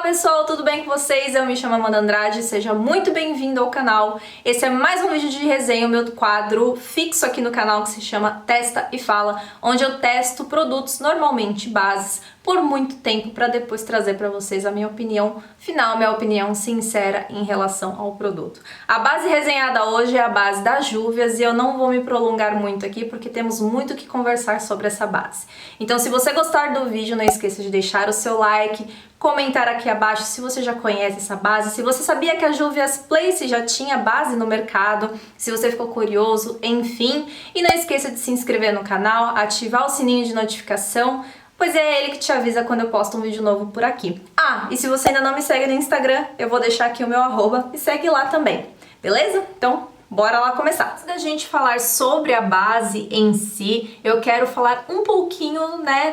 pessoal, tudo bem com vocês? Eu me chamo Amanda Andrade, seja muito bem-vindo ao canal. Esse é mais um vídeo de resenha, o meu quadro fixo aqui no canal que se chama Testa e Fala, onde eu testo produtos, normalmente bases, por muito tempo para depois trazer para vocês a minha opinião final, minha opinião sincera em relação ao produto. A base resenhada hoje é a base da Juvias e eu não vou me prolongar muito aqui porque temos muito o que conversar sobre essa base. Então, se você gostar do vídeo, não esqueça de deixar o seu like, comentar aqui abaixo se você já conhece essa base, se você sabia que a Juvias Place já tinha base no mercado, se você ficou curioso, enfim. E não esqueça de se inscrever no canal, ativar o sininho de notificação, pois é ele que te avisa quando eu posto um vídeo novo por aqui. Ah, e se você ainda não me segue no Instagram, eu vou deixar aqui o meu arroba e segue lá também, beleza? Então, bora lá começar. Antes da gente falar sobre a base em si, eu quero falar um pouquinho,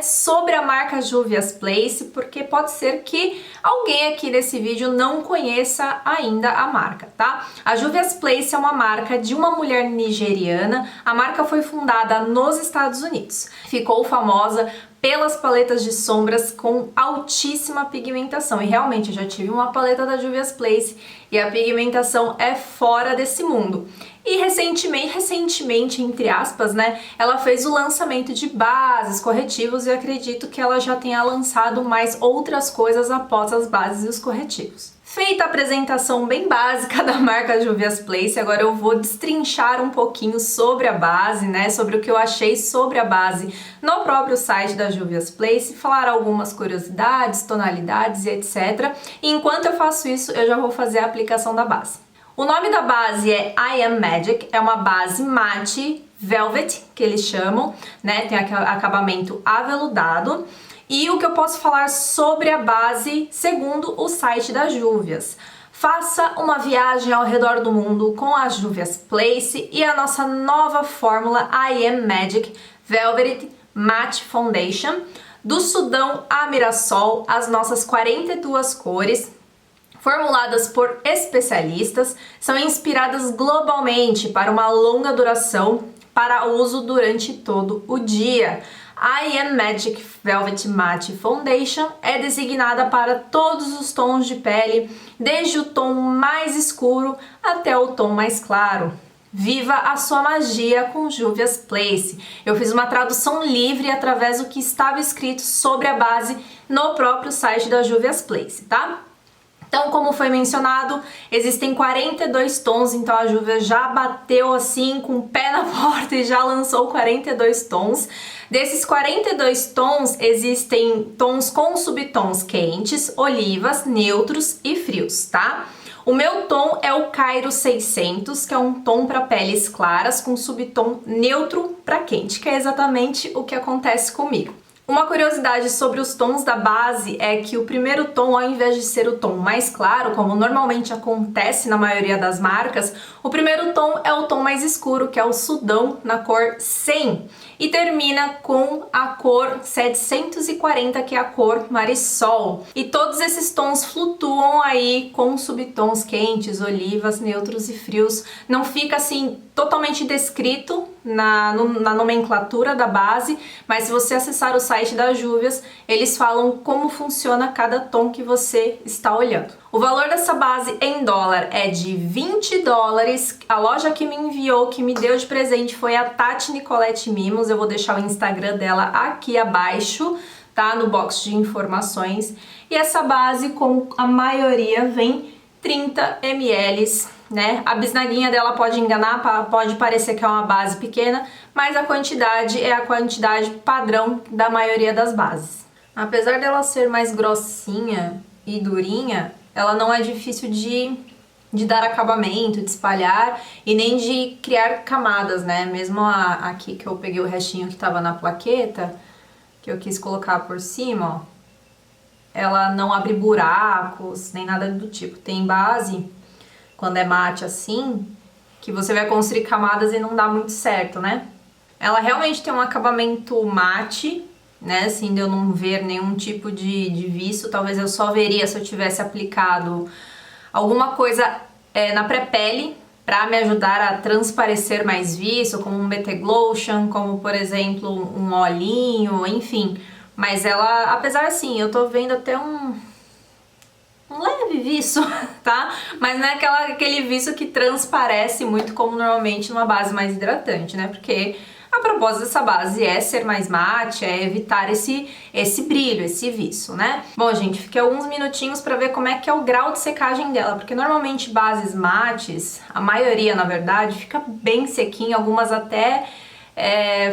sobre a marca Juvias Place, porque pode ser que alguém aqui desse vídeo não conheça ainda a marca, tá? A Juvias Place é uma marca de uma mulher nigeriana. A marca foi fundada nos Estados Unidos. Ficou famosa pelas paletas de sombras com altíssima pigmentação. E realmente, eu já tive uma paleta da Juvias Place e a pigmentação é fora desse mundo. E recentemente, entre aspas, ela fez o lançamento de bases, corretivos, e acredito que ela já tenha lançado mais outras coisas após as bases e os corretivos. Feita a apresentação bem básica da marca Juvias Place, agora eu vou destrinchar um pouquinho sobre a base, sobre o que eu achei sobre a base no próprio site da Juvias Place, falar algumas curiosidades, tonalidades e etc. E enquanto eu faço isso, eu já vou fazer a aplicação da base. O nome da base é I Am Magic, é uma base mate velvet, que eles chamam, tem acabamento aveludado. E o que eu posso falar sobre a base segundo o site da Juvias? Faça uma viagem ao redor do mundo com a Juvias Place e a nossa nova fórmula I Am Magic Velvet Matte Foundation. Do Sudão a Mirassol, as nossas 42 cores, formuladas por especialistas, são inspiradas globalmente para uma longa duração para uso durante todo o dia. I Am Magic Velvet Matte Foundation é designada para todos os tons de pele, desde o tom mais escuro até o tom mais claro. Viva a sua magia com Juvias Place. Eu fiz uma tradução livre através do que estava escrito sobre a base no próprio site da Juvias Place, tá? Então, como foi mencionado, existem 42 tons, então a Juvias já bateu assim com o pé na porta e já lançou 42 tons. Desses 42 tons, existem tons com subtons quentes, olivas, neutros e frios, tá? O meu tom é o Cairo 600, que é um tom para peles claras com subtom neutro para quente, que é exatamente o que acontece comigo. Uma curiosidade sobre os tons da base é que o primeiro tom, ao invés de ser o tom mais claro, como normalmente acontece na maioria das marcas, o primeiro tom é o tom mais escuro, que é o Sudão, na cor 100, e termina com a cor 740, que é a cor Marisol. E todos esses tons flutuam aí com subtons quentes, olivas, neutros e frios. Não fica assim totalmente descrito na nomenclatura da base, mas se você acessar o site da Juvias, eles falam como funciona cada tom que você está olhando. O valor dessa base em dólar é de $20. A loja que me enviou, que me deu de presente, foi a Tati Nicolette Mimos. Eu vou deixar o Instagram dela aqui abaixo, tá? No box de informações. E essa base, com a maioria, vem 30 ml. A bisnaguinha dela pode enganar, pode parecer que é uma base pequena, mas a quantidade é a quantidade padrão da maioria das bases. Apesar dela ser mais grossinha e durinha, ela não é difícil de dar acabamento, de espalhar e nem de criar camadas, Mesmo aqui que eu peguei o restinho que tava na plaqueta, que eu quis colocar por cima, ó, ela não abre buracos, nem nada do tipo. Tem base, quando é mate assim, que você vai construir camadas e não dá muito certo, Ela realmente tem um acabamento mate, assim, de eu não ver nenhum tipo de viço. Talvez eu só veria se eu tivesse aplicado alguma coisa na pré-pele para me ajudar a transparecer mais viço, como um BT Glotion, como por exemplo um olhinho, enfim. Mas ela, apesar assim, eu tô vendo até viço, tá? Mas não é aquele viço que transparece muito como normalmente numa base mais hidratante, né? Porque a propósito dessa base é ser mais mate, é evitar esse brilho, esse viço, né? Bom, gente, fiquei alguns minutinhos pra ver como é que é o grau de secagem dela, porque normalmente bases mates, a maioria, na verdade, fica bem sequinha, algumas até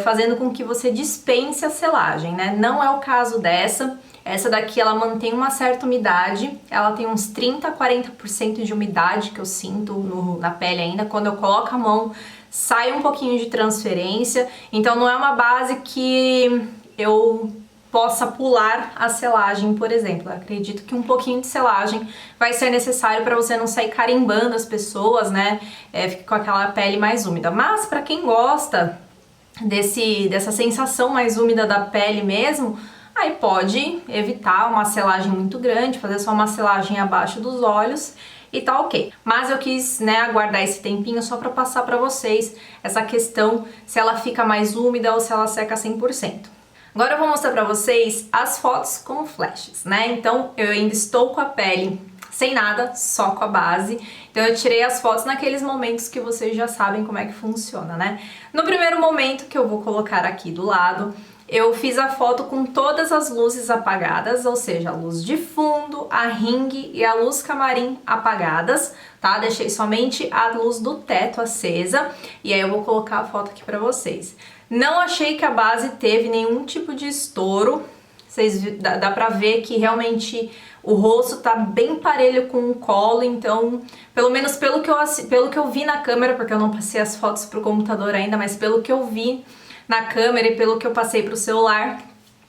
fazendo com que você dispense a selagem, né? Não é o caso dessa. Essa daqui, ela mantém uma certa umidade, ela tem uns 30 a 40% de umidade que eu sinto na pele ainda. Quando eu coloco a mão, sai um pouquinho de transferência, então não é uma base que eu possa pular a selagem, por exemplo. Eu acredito que um pouquinho de selagem vai ser necessário para você não sair carimbando as pessoas, né? Fica com aquela pele mais úmida. Mas para quem gosta dessa sensação mais úmida da pele mesmo, aí pode evitar uma selagem muito grande, fazer só uma selagem abaixo dos olhos e tá ok. Mas eu quis, né, aguardar esse tempinho só pra passar pra vocês essa questão, se ela fica mais úmida ou se ela seca 100%. Agora eu vou mostrar pra vocês as fotos com flashes, né? Então eu ainda estou com a pele sem nada, só com a base. Então eu tirei as fotos naqueles momentos que vocês já sabem como é que funciona, né? No primeiro momento, que eu vou colocar aqui do lado, eu fiz a foto com todas as luzes apagadas, ou seja, a luz de fundo, a ringue e a luz camarim apagadas, tá? Deixei somente a luz do teto acesa e aí eu vou colocar a foto aqui pra vocês. Não achei que a base teve nenhum tipo de estouro, dá pra ver que realmente o rosto tá bem parelho com o colo, então, pelo menos pelo que eu vi na câmera, porque eu não passei as fotos pro computador ainda, mas pelo que eu vi na câmera e pelo que eu passei pro celular,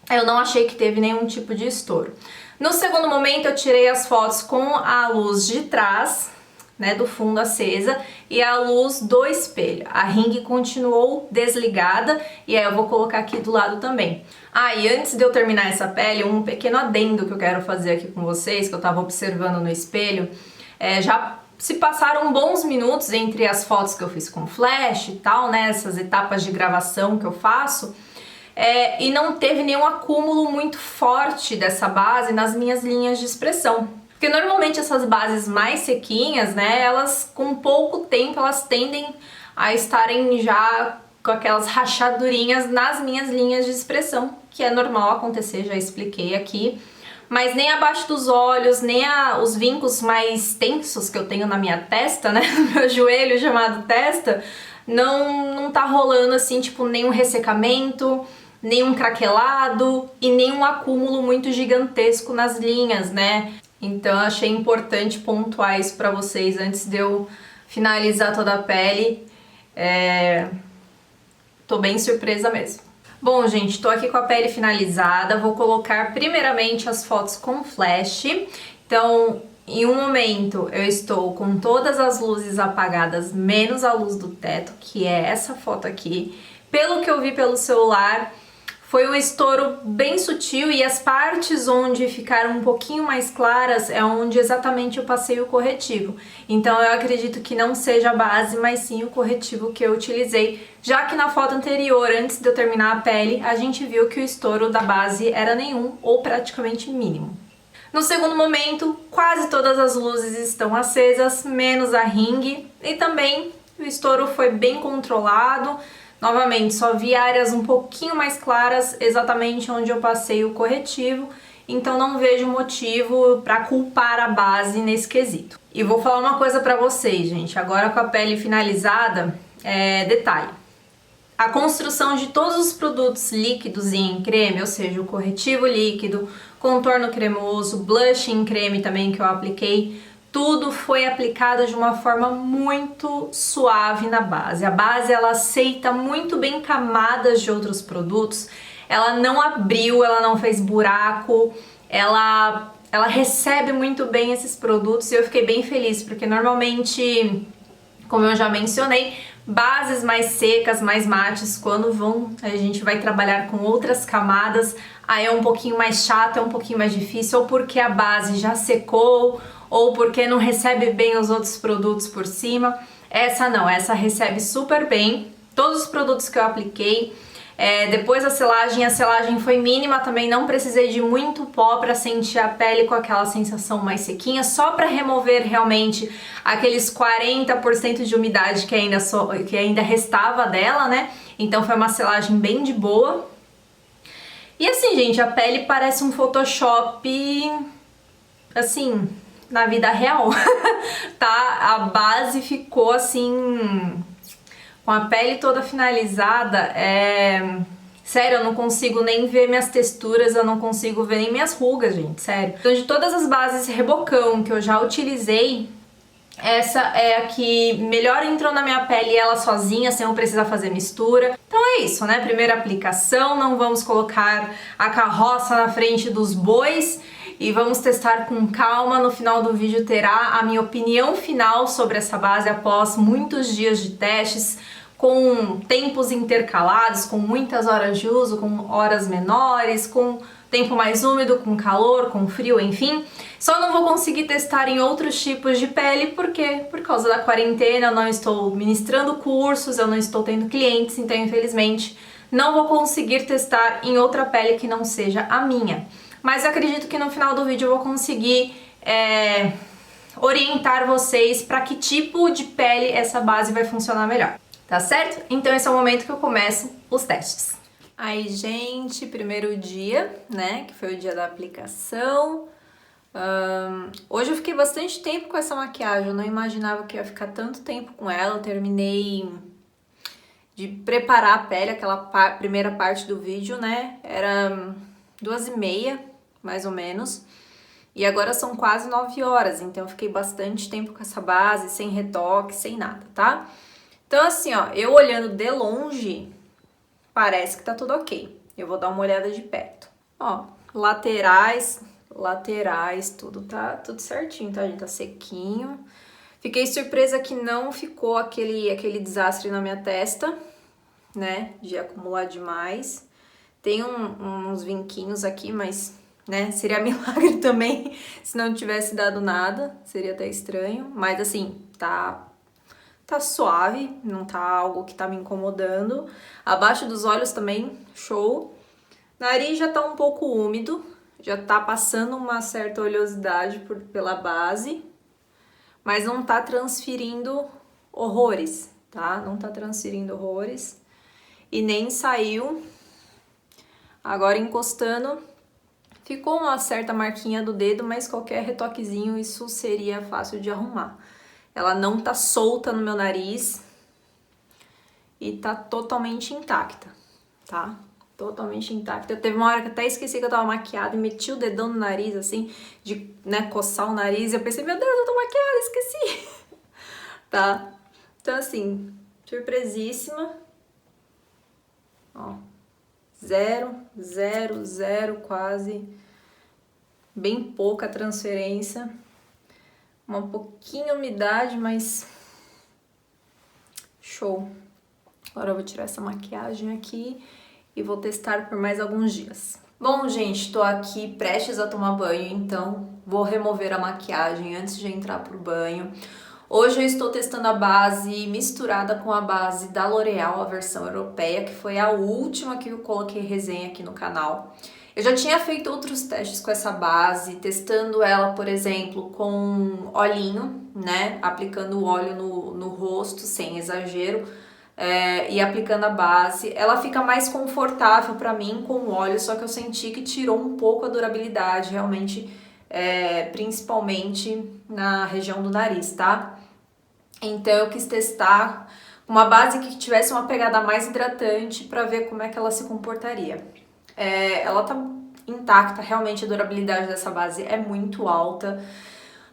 eu não achei que teve nenhum tipo de estouro. No segundo momento eu tirei as fotos com a luz de trás, né, do fundo acesa, e a luz do espelho. A ringue continuou desligada e aí eu vou colocar aqui do lado também. E antes de eu terminar essa pele, um pequeno adendo que eu quero fazer aqui com vocês, que eu tava observando no espelho, já se passaram bons minutos entre as fotos que eu fiz com flash e tal, né, essas etapas de gravação que eu faço, e não teve nenhum acúmulo muito forte dessa base nas minhas linhas de expressão. Porque normalmente essas bases mais sequinhas, né, elas com pouco tempo elas tendem a estarem já com aquelas rachadurinhas nas minhas linhas de expressão, que é normal acontecer, já expliquei aqui. Mas nem abaixo dos olhos, nem os vincos mais tensos que eu tenho na minha testa, né, no meu joelho chamado testa, não tá rolando assim, tipo, nenhum ressecamento, nenhum craquelado e nenhum acúmulo muito gigantesco nas linhas, né. Então eu achei importante pontuar isso pra vocês antes de eu finalizar toda a pele. Tô bem surpresa mesmo. Bom, gente, tô aqui com a pele finalizada, vou colocar primeiramente as fotos com flash. Então, em um momento eu estou com todas as luzes apagadas, menos a luz do teto, que é essa foto aqui. Pelo que eu vi pelo celular, foi um estouro bem sutil e as partes onde ficaram um pouquinho mais claras é onde exatamente eu passei o corretivo. Então eu acredito que não seja a base, mas sim o corretivo que eu utilizei, já que na foto anterior, antes de eu terminar a pele, a gente viu que o estouro da base era nenhum ou praticamente mínimo. No segundo momento, quase todas as luzes estão acesas, menos a ringue, e também o estouro foi bem controlado. Novamente, só vi áreas um pouquinho mais claras, exatamente onde eu passei o corretivo, então não vejo motivo para culpar a base nesse quesito. E vou falar uma coisa para vocês, gente, agora com a pele finalizada, detalhe. A construção de todos os produtos líquidos e em creme, ou seja, o corretivo líquido, contorno cremoso, blush em creme também que eu apliquei, tudo foi aplicado de uma forma muito suave na base. A base ela aceita muito bem camadas de outros produtos, ela não abriu, ela não fez buraco, ela recebe muito bem esses produtos e eu fiquei bem feliz, porque normalmente, como eu já mencionei, bases mais secas, mais mates, quando a gente vai trabalhar com outras camadas, aí é um pouquinho mais chato, é um pouquinho mais difícil, ou porque a base já secou, ou porque não recebe bem os outros produtos por cima. Essa não, essa recebe super bem. Todos os produtos que eu apliquei, Depois da selagem, a selagem foi mínima, também não precisei de muito pó para sentir a pele com aquela sensação mais sequinha, só para remover realmente aqueles 40% de umidade que ainda restava dela, né? Então foi uma selagem bem de boa. E assim, gente, a pele parece um Photoshop, assim, na vida real, tá? A base ficou assim, com a pele toda finalizada, sério, eu não consigo nem ver minhas texturas, eu não consigo ver nem minhas rugas, gente, sério. Então, de todas as bases Rebocão que eu já utilizei, essa é a que melhor entrou na minha pele ela sozinha, sem eu precisar fazer mistura. Então é isso, né? Primeira aplicação, não vamos colocar a carroça na frente dos bois e vamos testar com calma. No final do vídeo terá a minha opinião final sobre essa base após muitos dias de testes, com tempos intercalados, com muitas horas de uso, com horas menores, com tempo mais úmido, com calor, com frio, enfim. Só não vou conseguir testar em outros tipos de pele, porque por causa da quarentena eu não estou ministrando cursos, eu não estou tendo clientes, então infelizmente não vou conseguir testar em outra pele que não seja a minha. Mas eu acredito que no final do vídeo eu vou conseguir orientar vocês para que tipo de pele essa base vai funcionar melhor. Tá certo? Então esse é o momento que eu começo os testes. Aí, gente, primeiro dia, né, que foi o dia da aplicação. Hoje eu fiquei bastante tempo com essa maquiagem, eu não imaginava que ia ficar tanto tempo com ela. Eu terminei de preparar a pele, aquela primeira parte do vídeo, né, era 2h30, mais ou menos. E agora são quase 9 horas, então eu fiquei bastante tempo com essa base, sem retoque, sem nada, tá? Então assim, ó, eu olhando de longe, parece que tá tudo ok. Eu vou dar uma olhada de perto. Ó, laterais, tudo tá tudo certinho, tá, gente? Tá sequinho. Fiquei surpresa que não ficou aquele desastre na minha testa, né? De acumular demais. Tem uns vinquinhos aqui, mas, né? Seria milagre também se não tivesse dado nada. Seria até estranho. Mas assim, tá suave, não tá algo que tá me incomodando. Abaixo dos olhos também, show. Nariz já tá um pouco úmido, já tá passando uma certa oleosidade pela base, mas não tá transferindo horrores, tá? Não tá transferindo horrores e nem saiu. Agora encostando, ficou uma certa marquinha do dedo, mas qualquer retoquezinho isso seria fácil de arrumar. Ela não tá solta no meu nariz e tá totalmente intacta, tá? Totalmente intacta. Teve uma hora que eu até esqueci que eu tava maquiada e meti o dedão no nariz, assim, de, né, coçar o nariz. E eu pensei, meu Deus, eu tô maquiada, esqueci. Tá? Então, assim, surpresíssima. Ó, 0, 0, 0, quase. Bem pouca transferência. Uma pouquinho umidade, mas show. Agora eu vou tirar essa maquiagem aqui e vou testar por mais alguns dias. Bom, gente, tô aqui prestes a tomar banho, então vou remover a maquiagem antes de entrar pro banho. Hoje eu estou testando a base misturada com a base da L'Oréal, a versão europeia, que foi a última que eu coloquei resenha aqui no canal. Eu já tinha feito outros testes com essa base, testando ela, por exemplo, com olhinho, né? Aplicando o óleo no rosto, sem exagero, e aplicando a base. Ela fica mais confortável pra mim com o óleo, só que eu senti que tirou um pouco a durabilidade, realmente, principalmente na região do nariz, tá? Então eu quis testar uma base que tivesse uma pegada mais hidratante pra ver como é que ela se comportaria. Ela tá intacta, realmente a durabilidade dessa base é muito alta.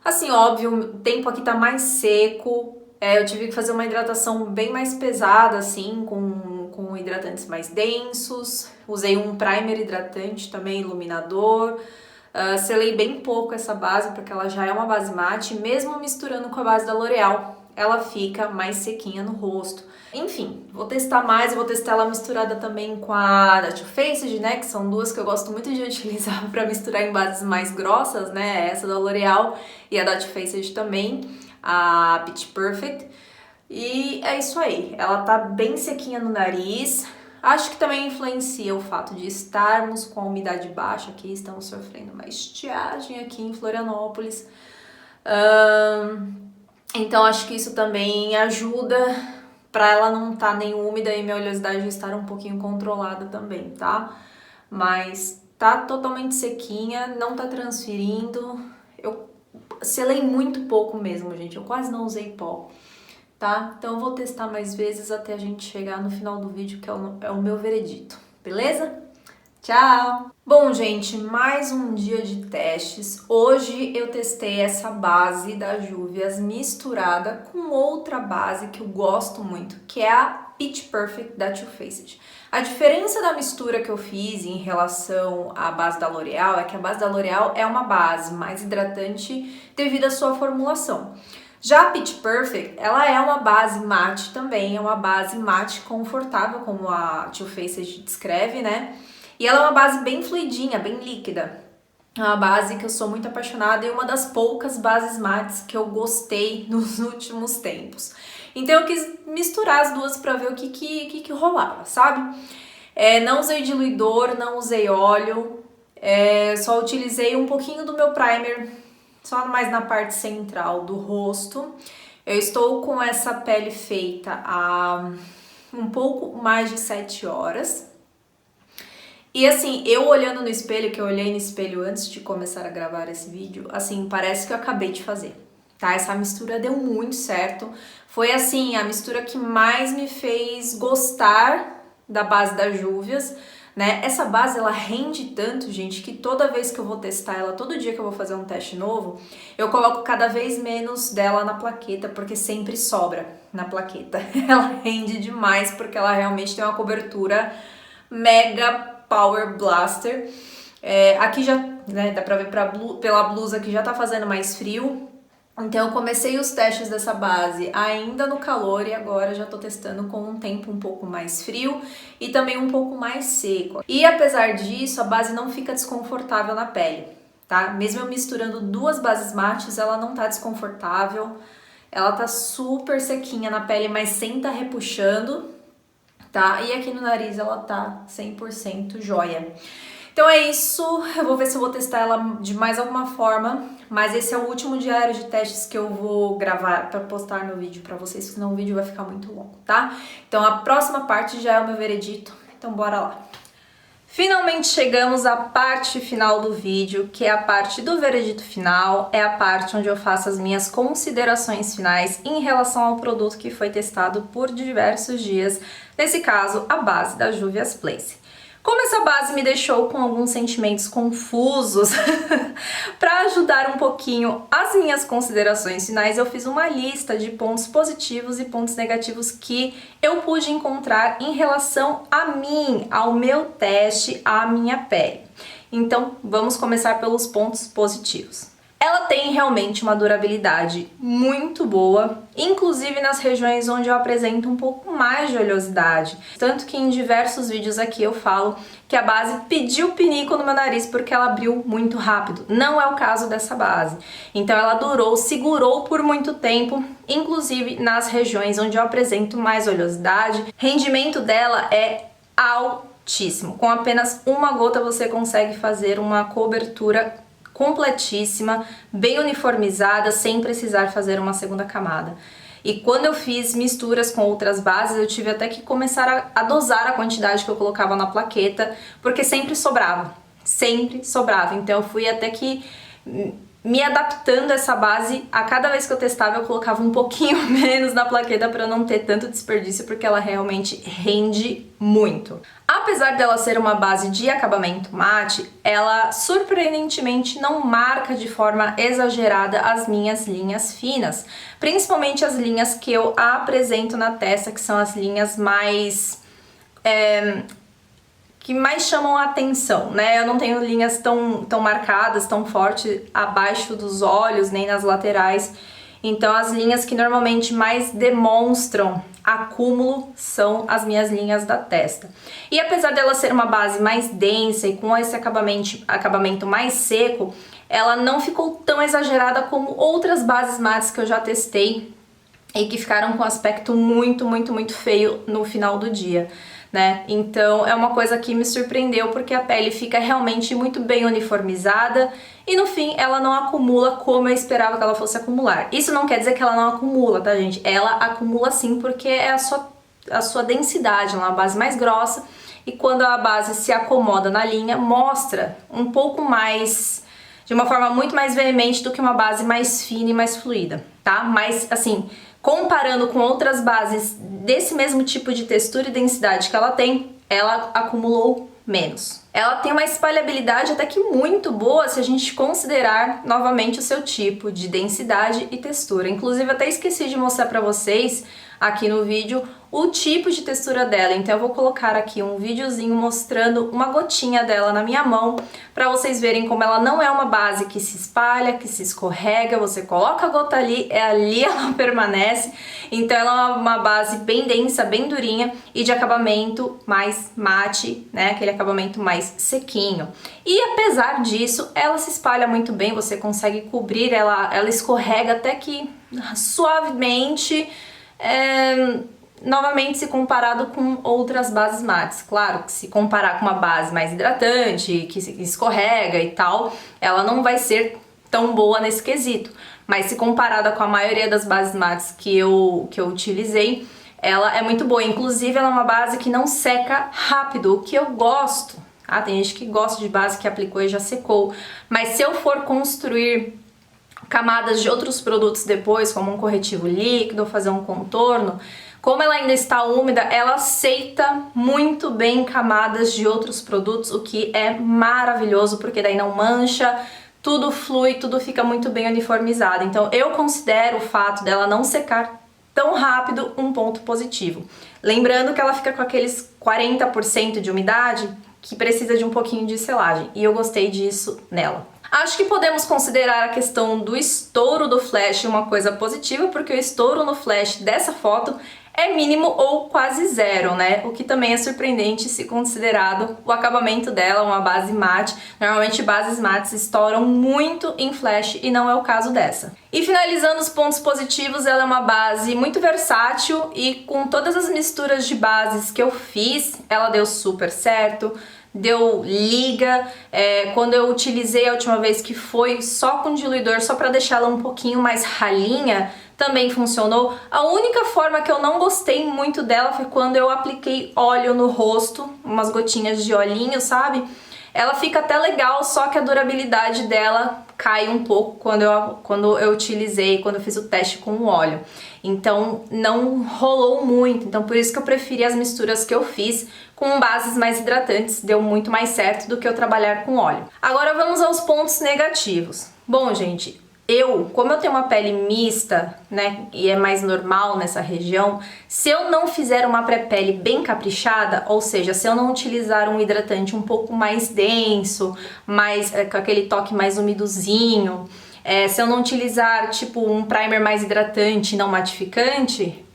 Assim, óbvio, o tempo aqui tá mais seco, eu tive que fazer uma hidratação bem mais pesada, assim, com hidratantes mais densos. Usei um primer hidratante também, iluminador. Selei bem pouco essa base, porque ela já é uma base mate, mesmo misturando com a base da L'Oréal, ela fica mais sequinha no rosto. Enfim, vou testar mais, vou testar ela misturada também com a da Too Faced, né, que são duas que eu gosto muito de utilizar para misturar em bases mais grossas, né, essa da L'Oréal e a da Too Faced também, a Pitch Perfect. E é isso aí, ela tá bem sequinha no nariz, Acho que também influencia o fato de estarmos com a umidade baixa aqui, estamos sofrendo uma estiagem aqui em Florianópolis. Então acho que isso também ajuda para ela não estar nem úmida e minha oleosidade estar um pouquinho controlada também, tá? Mas tá totalmente sequinha, não tá transferindo. Eu selei muito pouco mesmo, gente, eu quase não usei pó. Tá? Então eu vou testar mais vezes até a gente chegar no final do vídeo, que é o meu veredito, beleza? Tchau! Bom, gente, mais um dia de testes. Hoje eu testei essa base da Juvia's misturada com outra base que eu gosto muito, que é a Pitch Perfect da Too Faced. A diferença da mistura que eu fiz em relação à base da L'Oréal é que a base da L'Oréal é uma base mais hidratante devido à sua formulação. Já a Pitch Perfect, ela é uma base mate também, é uma base mate confortável, como a Too Faced descreve, né? E ela é uma base bem fluidinha, bem líquida. É uma base que eu sou muito apaixonada e uma das poucas bases mates que eu gostei nos últimos tempos. Então eu quis misturar as duas para ver o que rolava, sabe? Não usei diluidor, não usei óleo, só utilizei um pouquinho do meu primer, só mais na parte central do rosto. Eu estou com essa pele feita há um pouco mais de 7 horas. E assim, eu olhando no espelho, que eu olhei no espelho antes de começar a gravar esse vídeo, assim, parece que eu acabei de fazer, tá? Essa mistura deu muito certo. Foi assim, a mistura que mais me fez gostar da base da Juvia's, né? Essa base, ela rende tanto, gente, que toda vez que eu vou testar ela, todo dia que eu vou fazer um teste novo, eu coloco cada vez menos dela na plaqueta, porque sempre sobra na plaqueta. Ela rende demais, porque ela realmente tem uma cobertura mega Power Blaster. Aqui já, né, dá pra ver pela blusa que já tá fazendo mais frio. Então eu comecei os testes dessa base ainda no calor e agora já tô testando com um tempo um pouco mais frio e também um pouco mais seco. E apesar disso, a base não fica desconfortável na pele, tá? Mesmo eu misturando duas bases mates, ela não tá desconfortável. Ela tá super sequinha na pele, mas sem tá repuxando, tá? E aqui no nariz ela tá 100% joia. Então é isso, eu vou ver se eu vou testar ela de mais alguma forma, mas esse é o último diário de testes que eu vou gravar pra postar no vídeo pra vocês, senão o vídeo vai ficar muito longo, tá? Então a próxima parte já é o meu veredito, então bora lá. Finalmente chegamos à parte final do vídeo, que é a parte do veredito final, é a parte onde eu faço as minhas considerações finais em relação ao produto que foi testado por diversos dias, nesse caso a base da Juvia's Place. Como essa base me deixou com alguns sentimentos confusos, para ajudar um pouquinho as minhas considerações finais, eu fiz uma lista de pontos positivos e pontos negativos que eu pude encontrar em relação a mim, ao meu teste, à minha pele. Então, vamos começar pelos pontos positivos. Ela tem realmente uma durabilidade muito boa, inclusive nas regiões onde eu apresento um pouco mais de oleosidade. Tanto que em diversos vídeos aqui eu falo que a base pediu pinico no meu nariz porque ela abriu muito rápido. Não é o caso dessa base. Então ela durou, segurou por muito tempo, inclusive nas regiões onde eu apresento mais oleosidade. O rendimento dela é altíssimo. Com apenas uma gota você consegue fazer uma cobertura completíssima, bem uniformizada, sem precisar fazer uma segunda camada. E quando eu fiz misturas com outras bases, eu tive até que começar a dosar a quantidade que eu colocava na plaqueta, porque sempre sobrava. Então eu fui até que me adaptando a essa base. A cada vez que eu testava, eu colocava um pouquinho menos na plaqueta para não ter tanto desperdício, porque ela realmente rende muito. Apesar dela ser uma base de acabamento mate, ela surpreendentemente não marca de forma exagerada as minhas linhas finas, principalmente as linhas que eu apresento na testa, que são as linhas mais que mais chamam a atenção, né? Eu não tenho linhas tão marcadas, tão fortes abaixo dos olhos, nem nas laterais. Então as linhas que normalmente mais demonstram acúmulo são as minhas linhas da testa. E apesar dela ser uma base mais densa e com esse acabamento mais seco, ela não ficou tão exagerada como outras bases mates que eu já testei e que ficaram com um aspecto muito feio no final do dia. né? Então é uma coisa que me surpreendeu porque a pele fica realmente muito bem uniformizada e no fim ela não acumula como eu esperava que ela fosse acumular. Isso não quer dizer que ela não acumula, tá, gente? Ela acumula sim porque é a sua densidade, ela é uma base mais grossa e quando a base se acomoda na linha, mostra um pouco mais, de uma forma muito mais veemente do que uma base mais fina e mais fluida, tá? Mas assim, comparando com outras bases desse mesmo tipo de textura e densidade que ela tem, ela acumulou menos. Ela tem uma espalhabilidade até que muito boa se a gente considerar novamente o seu tipo de densidade e textura. Inclusive, até esqueci de mostrar pra vocês aqui no vídeo o tipo de textura dela, então eu vou colocar aqui um videozinho mostrando uma gotinha dela na minha mão para vocês verem como ela não é uma base que se espalha, que se escorrega, você coloca a gota ali, é ali ela permanece, então ela é uma base bem densa, bem durinha e de acabamento mais mate, né, aquele acabamento mais sequinho. E apesar disso, ela se espalha muito bem, você consegue cobrir, ela escorrega até que suavemente, novamente se comparado com outras bases mates. Claro que se comparar com uma base mais hidratante, que escorrega e tal, ela não vai ser tão boa nesse quesito. Mas se comparada com a maioria das bases mates que eu utilizei, ela é muito boa. Inclusive ela é uma base que não seca rápido, o que eu gosto. Ah, tem gente que gosta de base que aplicou e já secou. Mas se eu for construir camadas de outros produtos depois, como um corretivo líquido, fazer um contorno, como ela ainda está úmida, ela aceita muito bem camadas de outros produtos, o que é maravilhoso, porque daí não mancha, tudo flui, tudo fica muito bem uniformizado. Então eu considero o fato dela não secar tão rápido um ponto positivo. Lembrando que ela fica com aqueles 40% de umidade que precisa de um pouquinho de selagem, e eu gostei disso nela. Acho que podemos considerar a questão do estouro do flash uma coisa positiva, porque o estouro no flash dessa foto é mínimo ou quase zero, né? O que também é surpreendente se considerado o acabamento dela, uma base mate. Normalmente bases mates estouram muito em flash e não é o caso dessa. E finalizando os pontos positivos, ela é uma base muito versátil e com todas as misturas de bases que eu fiz, ela deu super certo. Deu liga, quando eu utilizei a última vez que foi só com diluidor, só para deixar ela um pouquinho mais ralinha, também funcionou. A única forma que eu não gostei muito dela foi quando eu apliquei óleo no rosto, umas gotinhas de olhinho, sabe? Ela fica até legal, só que a durabilidade dela cai um pouco quando eu utilizei, quando eu fiz o teste com o óleo. Então não rolou muito, então por isso que eu preferi as misturas que eu fiz com bases mais hidratantes, deu muito mais certo do que eu trabalhar com óleo. Agora vamos aos pontos negativos. Bom, gente, como eu tenho uma pele mista, né, e é mais normal nessa região, se eu não fizer uma pré-pele bem caprichada, ou seja, se eu não utilizar um hidratante um pouco mais denso, com aquele toque mais umidozinho, se eu não utilizar tipo um primer mais hidratante e não matificante,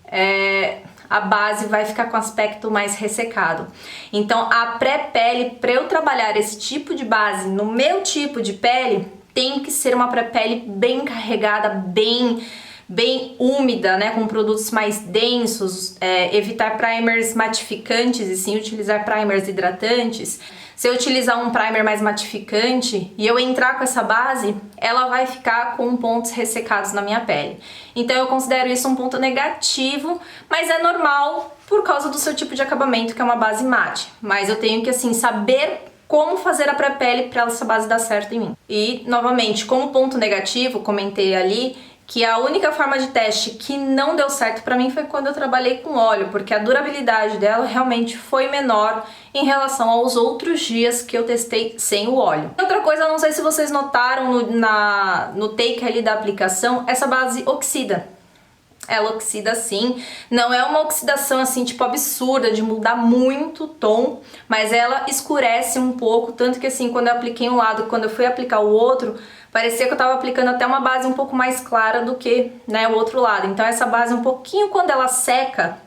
a base vai ficar com aspecto mais ressecado. Então a pré-pele, para eu trabalhar esse tipo de base no meu tipo de pele, tem que ser uma pré-pele bem carregada, bem úmida, né, com produtos mais densos, evitar primers matificantes e sim utilizar primers hidratantes. Se eu utilizar um primer mais matificante e eu entrar com essa base, ela vai ficar com pontos ressecados na minha pele. Então eu considero isso um ponto negativo, mas é normal por causa do seu tipo de acabamento, que é uma base mate. Mas eu tenho que, assim, saber como fazer a pré-pele para essa base dar certo em mim. E, novamente, como ponto negativo, comentei ali que a única forma de teste que não deu certo pra mim foi quando eu trabalhei com óleo, porque a durabilidade dela realmente foi menor em relação aos outros dias que eu testei sem o óleo. Outra coisa, não sei se vocês notaram no take ali da aplicação, essa base oxida. Ela oxida sim, não é uma oxidação assim tipo absurda de mudar muito o tom, mas ela escurece um pouco, tanto que assim quando eu apliquei um lado, quando eu fui aplicar o outro, parecia que eu tava aplicando até uma base um pouco mais clara do que, né, o outro lado. Então essa base um pouquinho, quando ela seca,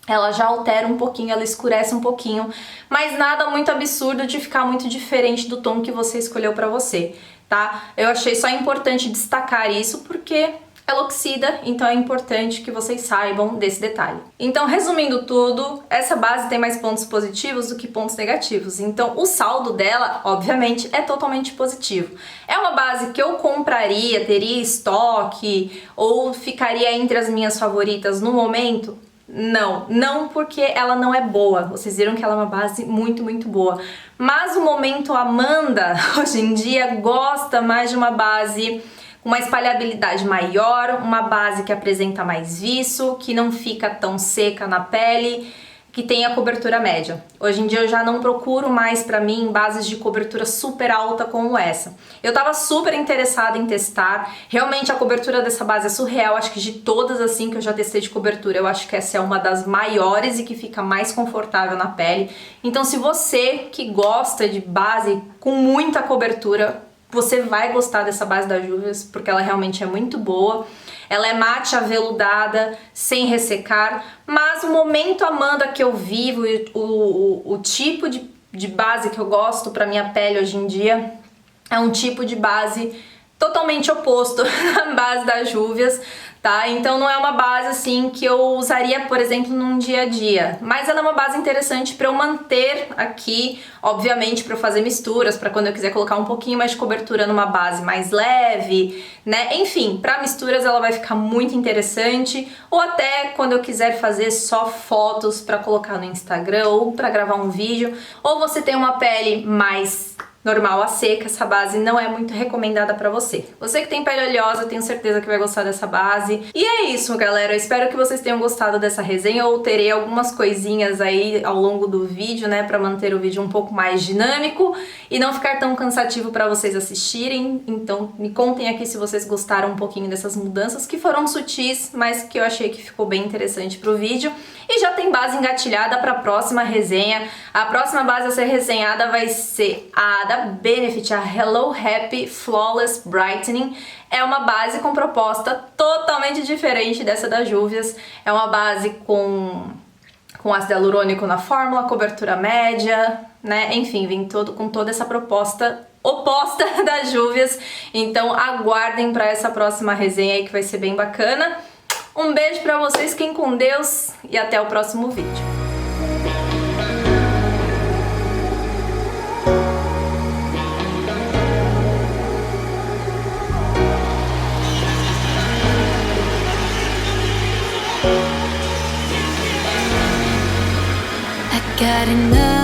ela já altera um pouquinho, ela escurece um pouquinho, mas nada muito absurdo de ficar muito diferente do tom que você escolheu pra você, tá? Eu achei só importante destacar isso porque ela oxida, então é importante que vocês saibam desse detalhe. Então, resumindo tudo, essa base tem mais pontos positivos do que pontos negativos. Então, o saldo dela, obviamente, é totalmente positivo. É uma base que eu compraria, teria estoque ou ficaria entre as minhas favoritas no momento? Não porque ela não é boa. Vocês viram que ela é uma base muito, muito boa. Mas o momento Amanda, hoje em dia, gosta mais de uma base com uma espalhabilidade maior, uma base que apresenta mais viço, que não fica tão seca na pele, que tem a cobertura média. Hoje em dia eu já não procuro mais pra mim bases de cobertura super alta como essa. Eu tava super interessada em testar, realmente a cobertura dessa base é surreal, acho que de todas assim que eu já testei de cobertura, eu acho que essa é uma das maiores e que fica mais confortável na pele. Então se você que gosta de base com muita cobertura, você vai gostar dessa base da Juvia's, porque ela realmente é muito boa. Ela é mate aveludada, sem ressecar, mas o momento Amanda que eu vivo, o tipo de base que eu gosto pra minha pele hoje em dia, é um tipo de base totalmente oposto à base da Juvia's, tá? Então não é uma base assim que eu usaria, por exemplo, num dia a dia, mas ela é uma base interessante para eu manter aqui, obviamente para eu fazer misturas, para quando eu quiser colocar um pouquinho mais de cobertura numa base mais leve, né? Enfim, para misturas ela vai ficar muito interessante, ou até quando eu quiser fazer só fotos para colocar no Instagram ou para gravar um vídeo, ou você tem uma pele mais normal a seca, essa base não é muito recomendada pra você. Você que tem pele oleosa, eu tenho certeza que vai gostar dessa base. E é isso, galera. Eu espero que vocês tenham gostado dessa resenha. Eu terei algumas coisinhas aí ao longo do vídeo, né, pra manter o vídeo um pouco mais dinâmico e não ficar tão cansativo pra vocês assistirem. Então, me contem aqui se vocês gostaram um pouquinho dessas mudanças, que foram sutis, mas que eu achei que ficou bem interessante pro vídeo. E já tem base engatilhada para a próxima resenha. A próxima base a ser resenhada vai ser a da Benefit, a Hello Happy Flawless Brightening. É uma base com proposta totalmente diferente dessa da Juvia's. É uma base com ácido hialurônico na fórmula, cobertura média, né? Enfim, vem com toda essa proposta oposta da Juvia's. Então aguardem para essa próxima resenha aí que vai ser bem bacana. Um beijo pra vocês, fiquem com Deus e até o próximo vídeo. I got enough